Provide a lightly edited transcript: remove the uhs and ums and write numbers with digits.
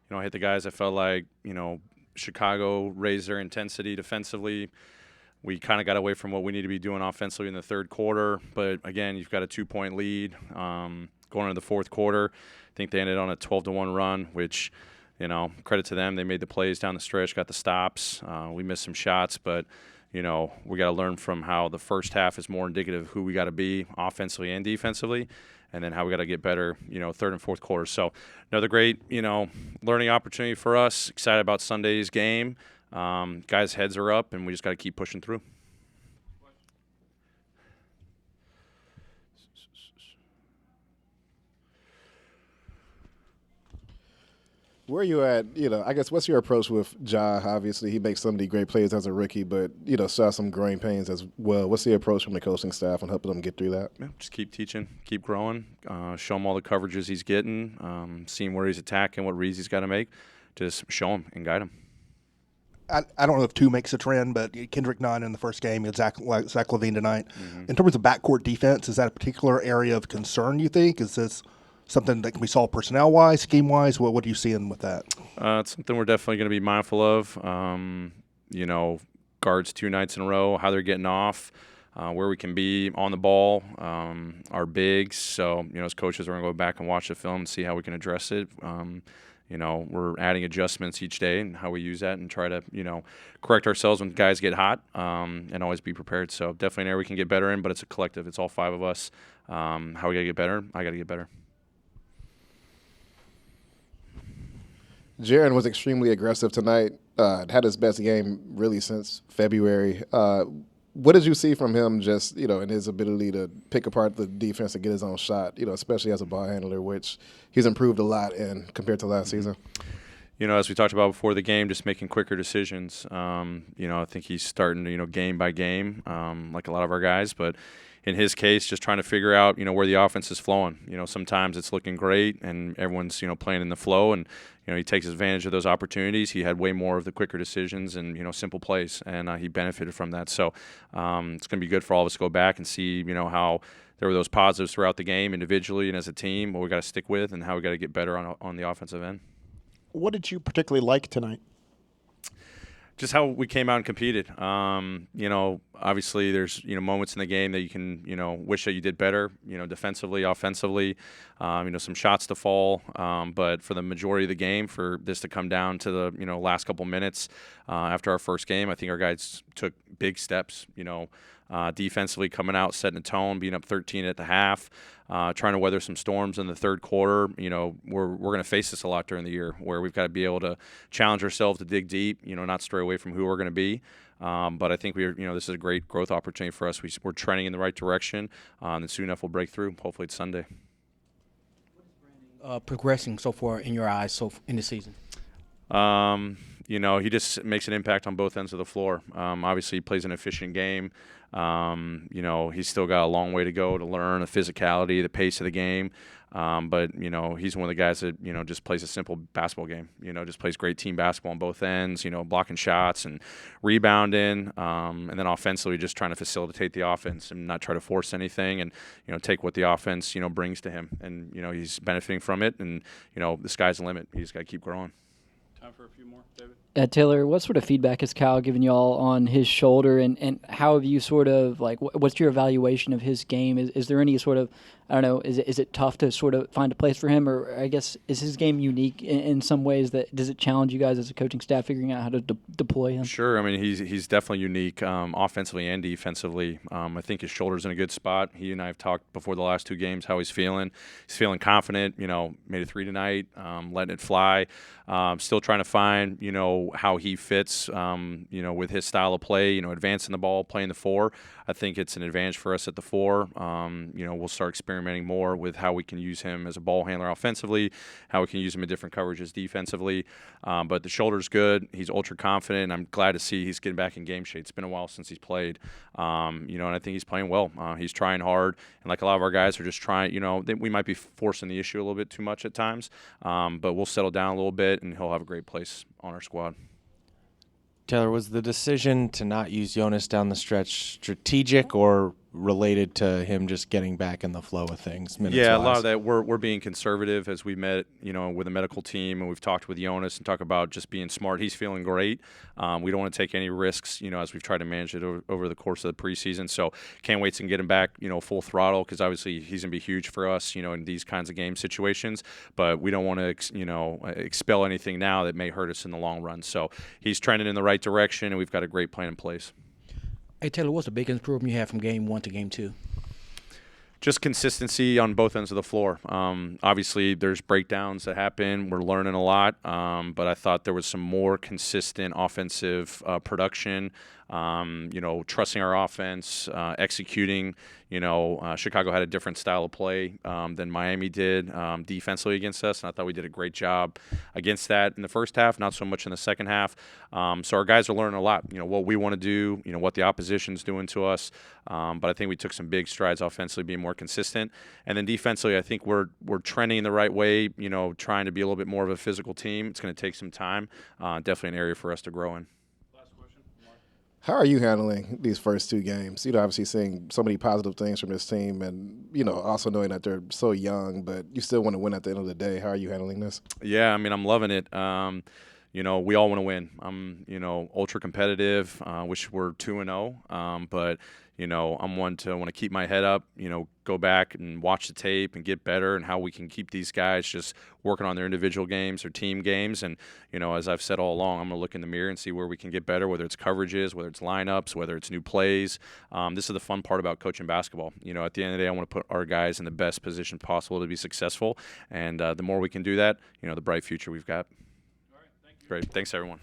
Hit the guys. I felt like, Chicago raised their intensity defensively. We kind of got away from what we need to be doing offensively in the third quarter. But, again, you've got a 2-point lead going into the fourth quarter. I think they ended on a 12-1 run, which, credit to them. They made the plays down the stretch, got the stops. We missed some shots, but, we got to learn from how the first half is more indicative of who we got to be offensively and defensively, and then how we got to get better, third and fourth quarter. So another great, learning opportunity for us. Excited about Sunday's game. Guys' heads are up, and we just got to keep pushing through. Where are you at, I guess what's your approach with Ja? Obviously, he makes so many great plays as a rookie, but, saw some growing pains as well. What's the approach from the coaching staff on helping him get through that? Yeah, just keep teaching, keep growing, show him all the coverages he's getting, seeing where he's attacking, what reads he's got to make. Just show him and guide him. I don't know if 2 makes a trend, but Kendrick Nunn in the first game, Zach LaVine tonight. Mm-hmm. In terms of backcourt defense, is that a particular area of concern, you think? Is this something that can be solved personnel-wise, scheme-wise? What are you seeing with that? It's something we're definitely going to be mindful of. Guards 2 nights in a row, how they're getting off, where we can be on the ball, our bigs. So, as coaches, we're going to go back and watch the film and see how we can address it. We're adding adjustments each day and how we use that and try to, correct ourselves when guys get hot and always be prepared. So definitely an area we can get better in, but it's a collective. It's all 5 of us. How we got to get better? I got to get better. Jaren was extremely aggressive tonight, had his best game really since February. What did you see from him just, in his ability to pick apart the defense and get his own shot, especially as a ball handler, which he's improved a lot in compared to last season? As we talked about before the game, just making quicker decisions. I think he's starting, game by game, like a lot of our guys. But in his case, just trying to figure out, where the offense is flowing. Sometimes it's looking great and everyone's, playing in the flow, and, he takes advantage of those opportunities. He had way more of the quicker decisions and, simple plays, and he benefited from that. So it's going to be good for all of us to go back and see, how there were those positives throughout the game individually and as a team, what we got to stick with and how we got to get better on the offensive end. What did you particularly like tonight? Just how we came out and competed. Obviously there's, moments in the game that you can, wish that you did better, defensively, offensively, some shots to fall. But for the majority of the game, for this to come down to the, last couple minutes after our first game, I think our guys took big steps, defensively coming out, setting a tone, being up 13 at the half, trying to weather some storms in the third quarter. We're going to face this a lot during the year where we've got to be able to challenge ourselves to dig deep, not stray away from who we're going to be. But I think this is a great growth opportunity for us. We're trending in the right direction, and soon enough we'll break through. Hopefully it's Sunday. Progressing so far in your eyes in the season? He just makes an impact on both ends of the floor. Obviously, he plays an efficient game. He's still got a long way to go to learn the physicality, the pace of the game. But he's one of the guys that, just plays a simple basketball game. Just plays great team basketball on both ends, blocking shots and rebounding. And then offensively, just trying to facilitate the offense and not try to force anything and, take what the offense, brings to him. And, he's benefiting from it. And, the sky's the limit. He's got to keep growing. Time for a few more, David. Taylor, what sort of feedback has Kyle given you all on his shoulder, and how have you sort of, what's your evaluation of his game? Is there any sort of, I don't know, is it tough to sort of find a place for him, or I guess is his game unique in some ways? That does it challenge you guys as a coaching staff figuring out how to deploy him? Sure. I mean, he's definitely unique offensively and defensively. I think his shoulder's in a good spot. He and I have talked before the last 2 games how he's feeling. He's feeling confident, made a 3 tonight, letting it fly. Still trying to find, how he fits, with his style of play, advancing the ball, playing the 4. I think it's an advantage for us at the 4. We'll start experimenting more with how we can use him as a ball handler offensively, how we can use him in different coverages defensively. But the shoulder's good. He's ultra confident. I'm glad to see he's getting back in game shape. It's been a while since he's played, and I think he's playing well. He's trying hard, and like a lot of our guys are just trying, we might be forcing the issue a little bit too much at times, but we'll settle down a little bit, and he'll have a great place on our squad. Taylor, was the decision to not use Jonas down the stretch strategic, or related to him just getting back in the flow of things? Yeah, a lot of that we're being conservative as we met, with a medical team, and we've talked with Jonas and talk about just being smart. He's feeling great. We don't want to take any risks, as we've tried to manage it over the course of the preseason. So can't wait to get him back, full throttle, because obviously he's gonna be huge for us, in these kinds of game situations. But we don't want to, expel anything now that may hurt us in the long run. So he's trending in the right direction, and we've got a great plan in place. Hey, Taylor, what's the biggest improvement you had from game 1 to game 2? Just consistency on both ends of the floor. Obviously, there's breakdowns that happen. We're learning a lot, but I thought there was some more consistent offensive production. Trusting our offense, executing. Chicago had a different style of play than Miami did defensively against us, and I thought we did a great job against that in the first half, not so much in the second half. So our guys are learning a lot, what we want to do, what the opposition's doing to us. But I think we took some big strides offensively, being more consistent. And then defensively, I think we're trending in the right way, trying to be a little bit more of a physical team. It's going to take some time. Definitely an area for us to grow in. How are you handling these first 2 games? Obviously seeing so many positive things from this team and, also knowing that they're so young, but you still want to win at the end of the day. How are you handling this? Yeah, I'm loving it. We all want to win. I'm, ultra competitive. Wish we're 2-0. But, I'm one to want to keep my head up, go back and watch the tape and get better, and how we can keep these guys just working on their individual games or team games. And, as I've said all along, I'm going to look in the mirror and see where we can get better, whether it's coverages, whether it's lineups, whether it's new plays. This is the fun part about coaching basketball. At the end of the day, I want to put our guys in the best position possible to be successful. And the more we can do that, the bright future we've got. Great. Thanks, everyone.